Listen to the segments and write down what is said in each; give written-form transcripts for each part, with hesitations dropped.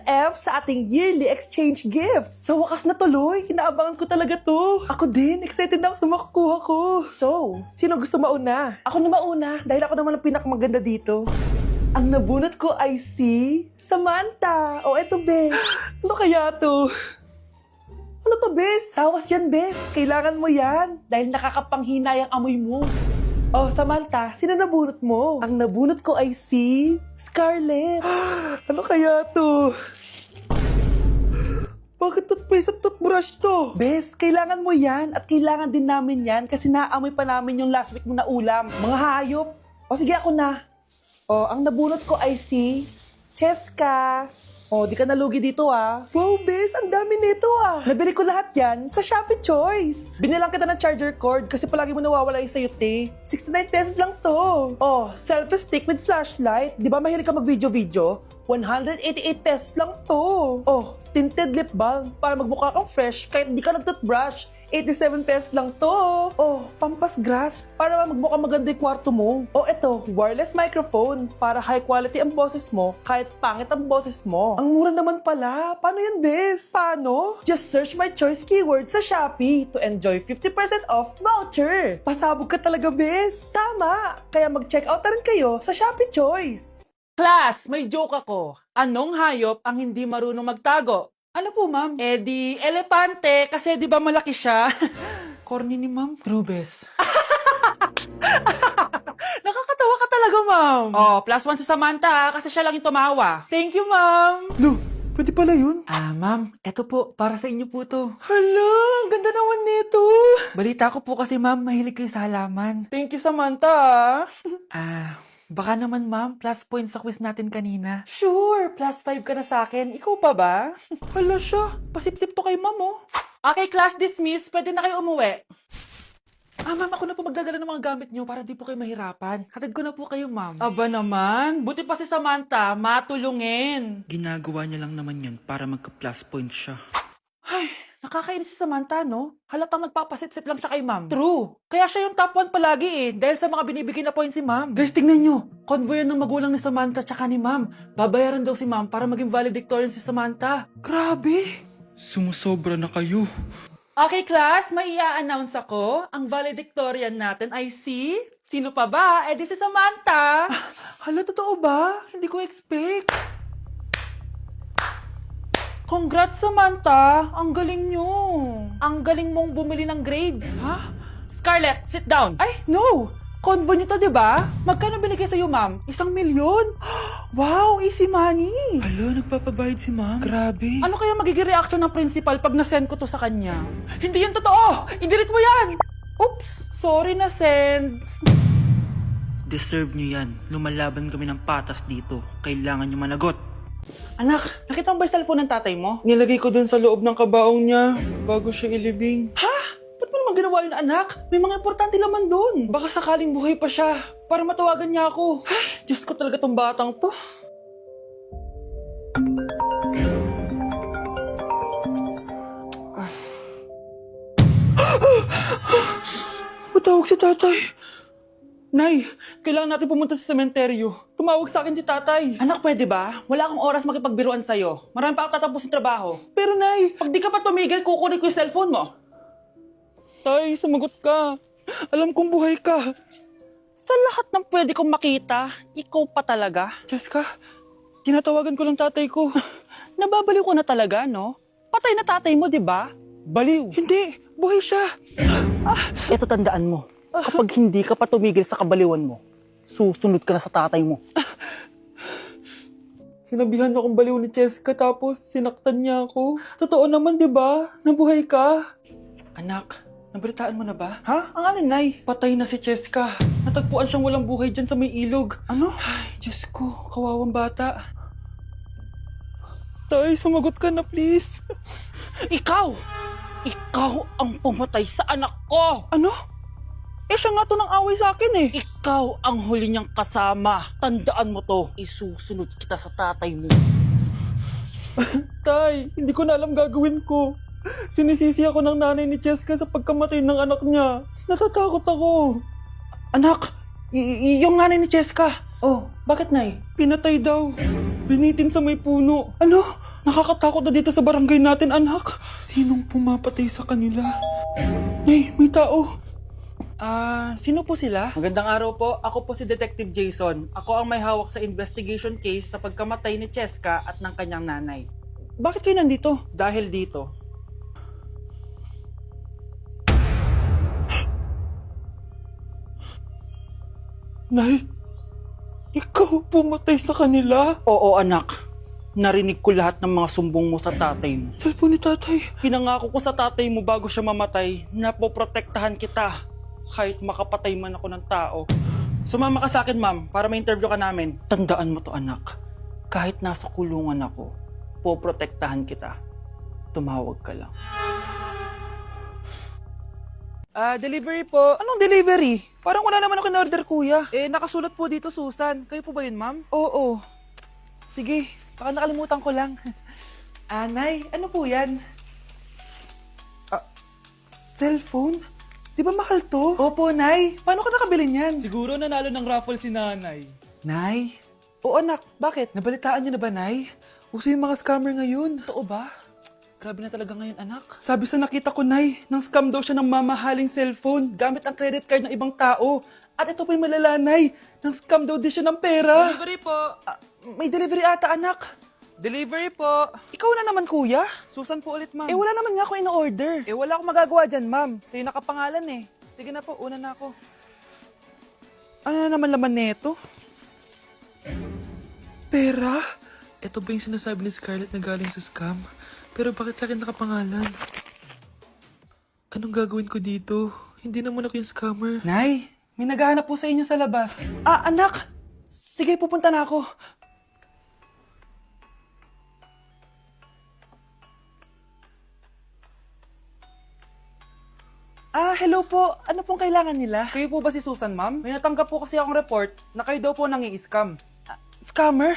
F sa ating yearly exchange gifts. Sa wakas na tuloy, inaabangan ko talaga to. Ako din, excited na ako sa makukuha ko. So, sino gusto mauna? Ako na mauna, dahil ako naman ang pinakamaganda dito. Ang nabunot ko ay si Samantha. O eto, Bes. Ano kaya to? Ano to, Bes? Tawas yan, Bes. Kailangan mo yan. Dahil nakakapanghinay ang amoy mo. Oh, Samantha, sino nabunot mo? Ang nabunot ko ay si Scarlett. Ano kaya to? Bakit toothpaste at toothbrush to? Bes, kailangan mo yan at kailangan din namin yan kasi naamoy pa namin yung last week mo na ulam. Mga hayop. O sige, ako na. O, ang nabunot ko ay si Cheska. O, di ka nalugi dito ah. Wow, Bes, ang dami nito ah. Nabili ko lahat yan sa Shopee Choice. Binilang kita ng charger cord kasi palagi mo nawawala yung sayo, te. 69 pesos lang to. Oh, selfie stick with flashlight. Di ba mahilig ka mag-video-video? 188 pesos lang to. Oh, tinted lip balm para magmukha kang fresh kahit di ka nag-toothbrush. 87 pesos lang to. Oh, pampas grass para magmukha maganda yung kwarto mo. Oh, eto, wireless microphone para high quality ang boses mo kahit pangit ang boses mo. Ang mura naman pala. Paano yan, Bes? Paano? Just search my choice keyword sa Shopee to enjoy 50% off voucher. Pasabog ka talaga, Bes. Tama. Kaya mag-check out na rin kayo sa Shopee Choice. Class, may joke ako. Anong hayop ang hindi marunong magtago? Ano po, ma'am? Eh di, elepante, kasi di ba malaki siya? Corny ni ma'am. Rubes. Nakakatawa ka talaga, ma'am. Oh, +1 si Samantha, kasi siya lang yung tumawa. Thank you, ma'am. Lu, pwede pala yun? Ma'am, eto po, para sa inyo po to. Hala, ang ganda naman nito. Balita ko po kasi, ma'am, mahilig kayo sa halaman. Thank you, Samantha. Baka naman, ma'am, plus points sa quiz natin kanina. Sure, +5 ka na sa akin. Ikaw pa ba? Hala siya, pasip-sip to kay ma'am, oh. Okay, class dismiss. Pwede na kayo umuwi. Ma'am, ako na po magdadala ng mga gamit nyo para di po kayo mahirapan. Hatid ko na po kayo, ma'am. Aba naman, buti pa si Samantha, matulungin. Ginagawa niya lang naman yun para magka-plus points siya. Ay, nakakainis si Samantha, no? Halatang nagpapasip-sip lang siya kay ma'am. True. Kaya siya yung top 1 palagi eh, dahil sa mga binibigay na points si ma'am. Guys, tingnan nyo. Convoy yan ng magulang ni Samantha tsaka ni ma'am. Babayaran daw si ma'am para maging valedictorian si Samantha. Grabe. Sumusobra na kayo. Okay, class, may i-announce ako. Ang valedictorian natin ay si... Sino pa ba? Eh di si Samantha. Hala, totoo ba? Hindi ko expect. Congrats, Samantha! Ang galing nyo! Ang galing mong bumili ng grades. Ha? Scarlett, sit down! Ay, no! Convo nyo to, diba? Magkano binigay sa'yo, ma'am? 1 milyon? Wow, easy money! Hala, nagpapabayad si ma'am. Grabe. Ano kaya magiging reaction ng principal pag nasend ko to sa kanya? Hindi yan totoo! I-delete mo yan! Oops! Sorry na send. Deserve nyo yan. Lumalaban kami ng patas dito. Kailangan nyo managot. Anak, nakita mo ba yung cellphone ng tatay mo? Nilagay ko dun sa loob ng kabaong niya bago siya ilibing. Ha? Ba't mo naman ginawa yun, anak? May mga importante laman doon. Baka sakaling buhay pa siya para matawagan niya ako. Ay, Diyos ko talaga tong batang to. Matawag si tatay. Nay, kailangan natin pumunta sa sementeryo. Tumawag sa akin si tatay. Anak, pwede ba? Wala akong oras makipagbiruan sa'yo. Marami pa akong tatapusin trabaho. Pero Nay, pag di ka pa tumigil, kukunin ko yung cellphone mo. Tay, sumagot ka. Alam kong buhay ka. Sa lahat ng pwede kong makita, ikaw pa talaga. Jessica, tinatawagan ko lang tatay ko. Nababaliw ko na talaga, no? Patay na tatay mo, di ba? Baliw. Hindi, buhay siya. Ito tandaan mo. Kapag hindi ka pa tumigil sa kabaliwan mo, susunod ka na sa tatay mo. Sinabihan akong baliw ni Cheska tapos sinaktan niya ako. Totoo naman, di ba? Nabuhay ka. Anak, nabalitaan mo na ba? Ha? Ang alin, Nay? Patay na si Cheska. Natagpuan siyang walang buhay dyan sa may ilog. Ano? Ay, Diyos ko, kawawang bata. Tay, sumagot ka na please. Ikaw! Ikaw ang pumatay sa anak ko! Ano? Eh, siya nga to ng away sa akin eh. Ikaw ang huli niyang kasama. Tandaan mo to. Isusunod kita sa tatay mo. Tay, hindi ko na alam gagawin ko. Sinisisi ako ng nanay ni Cheska sa pagkamatay ng anak niya. Natatakot ako. Anak, yung nanay ni Cheska. Oh, bakit, Nay? Pinatay daw. Binitin sa may puno. Ano? Nakakatakot na dito sa barangay natin, anak. Sinong pumapatay sa kanila? Nay, may tao. Sino po sila? Magandang araw po. Ako po si Detective Jason. Ako ang may hawak sa investigation case sa pagkamatay ni Cheska at ng kanyang nanay. Bakit kayo nandito? Dahil dito. Nay, ikaw pumatay sa kanila? Oo, anak. Narinig ko lahat ng mga sumbong mo sa tatay mo. Cellphone ni tatay? Pinangako ko sa tatay mo bago siya mamatay na poprotektahan kita kahit makapatay man ako ng tao. Sumama ka sa akin, ma'am, para ma-interview ka namin. Tandaan mo to, anak. Kahit nasa kulungan ako, poprotektahan kita. Tumawag ka lang. Delivery po. Anong delivery? Parang wala naman ako in-order, kuya. Nakasulat po dito, Susan. Kayo po ba yun, ma'am? Oo. Sige, baka nakalimutan ko lang. Nay, ano po yan? Cellphone? Di ba mahal to? Opo, Nay. Paano ka nakabili niyan? Siguro nanalo ng raffle si nanay. Nay? Oo, anak. Bakit? Nabalitaan niyo na ba, Nay? Uso yung mga scammer ngayon. Totoo ba? Grabe na talaga ngayon, anak. Sabi sa nakita ko, Nay, nang scam daw siya ng mamahaling cellphone gamit ang credit card ng ibang tao. At ito pa yung malala, Nay. Nang scam daw din siya ng pera. Delivery po. May delivery ata, anak. Delivery po. Ikaw na naman, kuya. Susan po ulit, ma'am. Wala naman nga ako in-order. Wala akong magagawa dyan, ma'am. Sa'yo nakapangalan eh. Sige na po, una na ako. Ano na naman laman neto? Pera? Ito ba yung sinasabi ni Scarlett na galing sa scam? Pero bakit sa akin nakapangalan? Anong gagawin ko dito? Hindi naman ako yung scammer. Nay, may naghahanap po sa inyo sa labas. Anak! Sige, pupunta na ako. Hello po. Ano pong kailangan nila? Kayo po ba si Susan, ma'am? May natanggap po kasi akong report na kayo daw po nangi-scam. Scammer?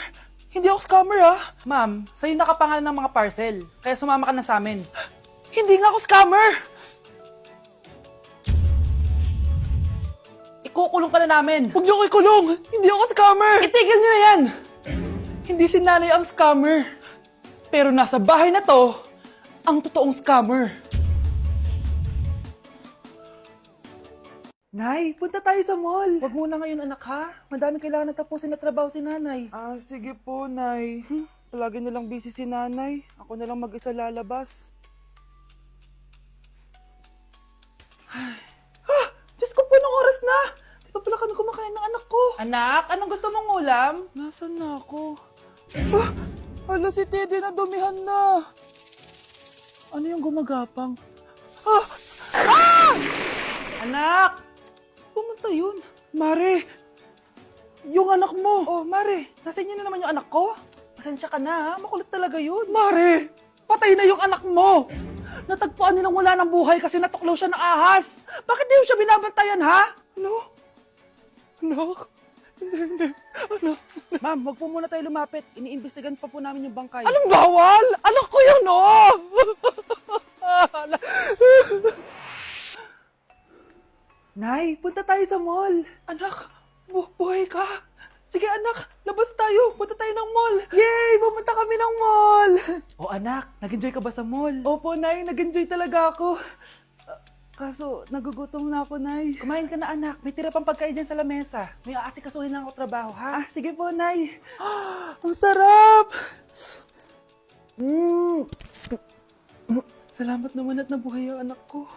Hindi ako scammer, Ma'am, sa'yo nakapangalan ng mga parcel. Kaya sumama ka na sa amin. Hindi nga ako scammer! Ikukulong ka na namin. Huwag niyo ko ikulong! Hindi ako scammer! Itigil niyo na yan! Hindi si nanay ang scammer. Pero nasa bahay na to, ang totoong scammer. Nay, punta tayo sa mall. Wag muna ngayon, anak, ha? Madami kailangan natapusin na trabaho si nanay. Sige po, Nay. Palagi nilang busy si nanay. Ako na lang mag-isa lalabas. Diyos ko po, anong oras na? Di pa pala kami kumakain ng anak ko. Anak, anong gusto mong ulam? Nasaan na ako? Ala, si Teddy na dumihan na. Ano yung gumagapang? Anak! Pumunta yun. Mare! Yung anak mo! Oh, Mare! Nasa inyo na naman yung anak ko? Pasensya ka na, ha? Makulit talaga yun. Mare! Patay na yung anak mo! Natagpuan nilang wala ng buhay kasi natuklaw siya ng ahas! Bakit di mo siya binabantayan, ha? Ano? Anak? Hindi. Anak? Ma'am, wag po muna tayo lumapit. Iniimbestigan pa po namin yung bangkay. Anong bawal? Anak ko yun, oh! Nay, punta tayo sa mall. Anak, buhay ka. Sige anak, labas tayo. Punta tayo ng mall. Yay! Pumunta kami ng mall. Anak, nag-enjoy ka ba sa mall? Opo, Nay. Nag-enjoy talaga ako. Kaso, nagugutom na ako, Nay. Kumain ka na, anak. May tira pang pagkain dyan sa lamesa. May aasikasuhin lang ako trabaho, ha? Sige po, Nay. Ang sarap! Salamat naman at nabuhay ang anak ko.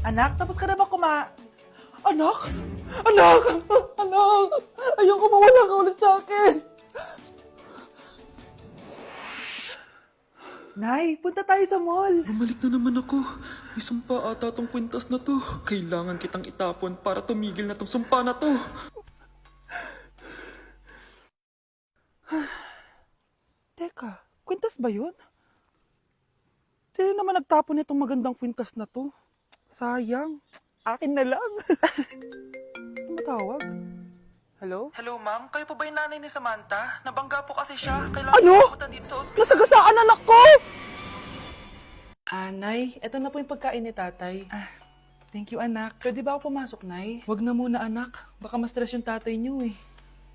Anak, tapos ka na ba Anak! Anak! Anak! Ayoko mawala ka ulit sa akin! Nay, punta tayo sa mall. Bumalik na naman ako. May sumpa ata tong kwintas na to. Kailangan kitang itapon para tumigil na tong sumpa na to. Teka, kwintas ba yun? Sino naman nagtapon itong magandang kwintas na to? Sayang. Akin na lang. Matawag. Hello? Hello, ma'am. Kayo po ba yung nanay ni Samantha? Nabangga po kasi siya. Kailangan pumunta dito sa ospital. Nasagasaan anak ko! Nay, eto na po yung pagkain ni tatay. Thank you, anak. Pwede ba ako pumasok, Nay? Wag na muna, anak. Baka ma-stress yung tatay niyo, eh.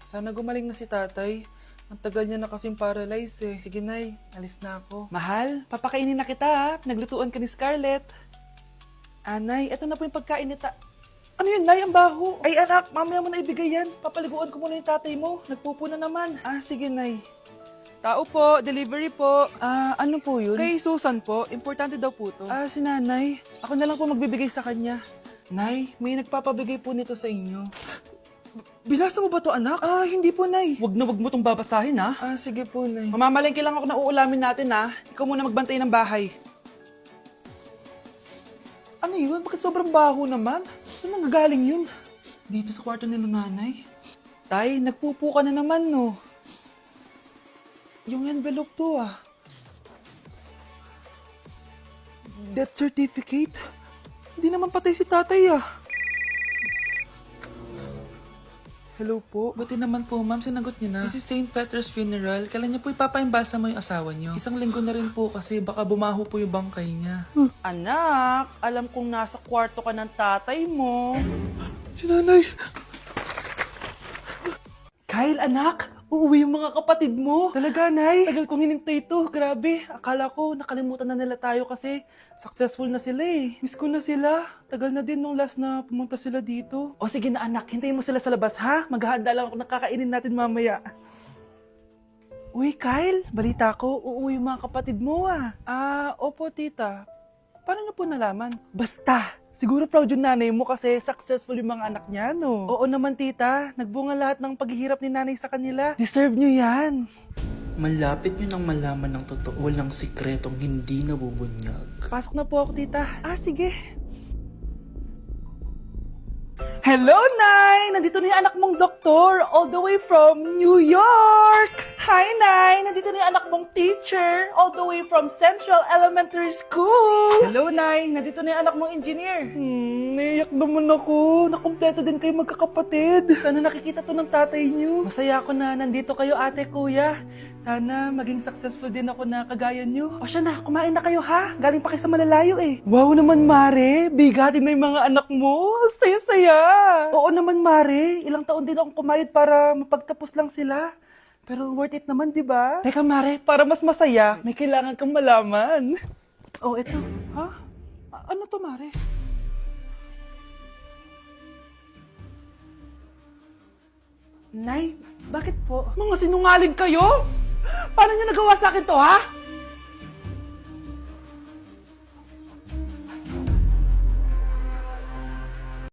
Sana gumaling na si tatay. Ang tagal niya na kasing paralyzed eh. Sige, Nay. Alis na ako. Mahal, papakainin na kita ha. Naglutuan ka ni Scarlett. Nay, eto na po yung pagkain nita. Ano yun, Nay? Ang baho. Ay, anak, mamaya mo na ibigay yan. Papaliguan ko muna yung tatay mo. Nagpupo na naman. Sige, Nay. Tao po, delivery po. Ano po yun? Kay Susan po. Importante daw po to. Si Nanay. Ako na lang po magbibigay sa kanya. Nay, may nagpapabigay po nito sa inyo. Binasa mo ba to, anak? Hindi po, Nay. Wag mo tong babasahin, ha? Sige po, Nay. Mamamalengke lang ako na uulamin natin, ha? Ikaw muna magbantay ng bahay. Ano yun? Bakit sobrang baho naman? Saan nanggagaling yun? Dito sa kwarto nila nanay. Tay, nagpupo ka na naman, no? Yung envelope to, Death certificate? Hindi naman patay si tatay, Hello po. Buti naman po, ma'am. Sinagot niyo na. This is St. Peter's Funeral. Kailan niyo po ipapaimbasa mo yung asawa niyo? Isang linggo na rin po kasi baka bumaho po yung bangkay niya. Anak, alam kong nasa kwarto ka ng tatay mo. Si nanay. Kyle, anak. Uuwi yung mga kapatid mo. Talaga, Nay? Tagal kong hinintay ito. Grabe. Akala ko nakalimutan na nila tayo kasi successful na sila eh. Miss ko na sila. Tagal na din nung last na pumunta sila dito. O sige na anak, hintayin mo sila sa labas ha. Maghahanda lang ako ng kakainin natin mamaya. Uy, Kyle. Balita ko, uuwi yung mga kapatid mo opo tita. Paano niyo po nalaman? Basta. Siguro proud yung nanay mo kasi successful yung mga anak niya, no? Oo naman, tita. Nagbunga lahat ng paghihirap ni nanay sa kanila. Deserve nyo yan. Malapit nyo nang malaman ng totoo, walang sikretong hindi nabubunyag. Pasok na po ako, tita. Sige. Hello, Nay! Nandito na yung anak mong doktor, all the way from New York! Hi, Nay! Nandito na yung anak mong teacher, all the way from Central Elementary School! Hello, Nay! Nandito na yung anak mong engineer. Naiyak naman ako. Nakumpleto din kayo magkakapatid. Sana nakikita to ng tatay niyo. Masaya ako na nandito kayo, ate, kuya. Sana maging successful din ako na kagaya niyo. O siya na, kumain na kayo ha? Galing pa kayo sa malalayo eh. Wow naman, Mare. Bigatin na yung mga anak mo. Saya-saya. Oo naman, Mare. Ilang taon din akong kumayod para mapagtapos lang sila. Pero worth it naman, di ba? Teka, Mare, para mas masaya, may kailangan kang malaman. Ito. Ha? Ano to, Mare? Nay, bakit po? Mga sinungaling kayo? Paano niyo nagawa sa akin to, ha?